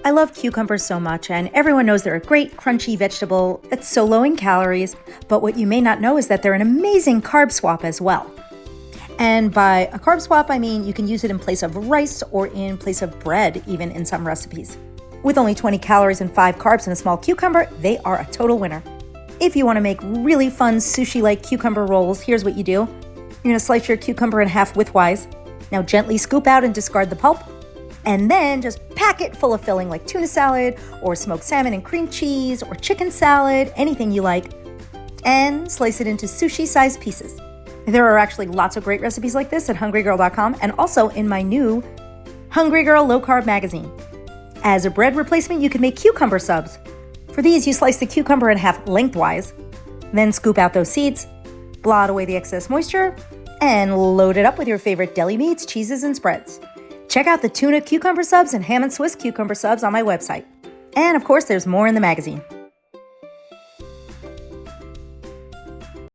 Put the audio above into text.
I love cucumbers so much, and everyone knows they're a great crunchy vegetable. It's so low in calories, but what you may not know is that they're an amazing carb swap as well. And by a carb swap, I mean you can use it in place of rice or in place of bread, even in some recipes. With only 20 calories and 5 carbs in a small cucumber, they are a total winner. If you want to make really fun sushi-like cucumber rolls, here's what you do. You're going to slice your cucumber in half widthwise. Now gently scoop out and discard the pulp. And then just pack it full of filling like tuna salad or smoked salmon and cream cheese or chicken salad, anything you like, and slice it into sushi-sized pieces. There are actually lots of great recipes like this at hungrygirl.com and also in my new Hungry Girl Low-Carb magazine. As a bread replacement, you can make cucumber subs. For these, you slice the cucumber in half lengthwise, then scoop out those seeds, blot away the excess moisture, and load it up with your favorite deli meats, cheeses, and spreads. Check out the tuna cucumber subs and ham and Swiss cucumber subs on my website. And of course, there's more in the magazine.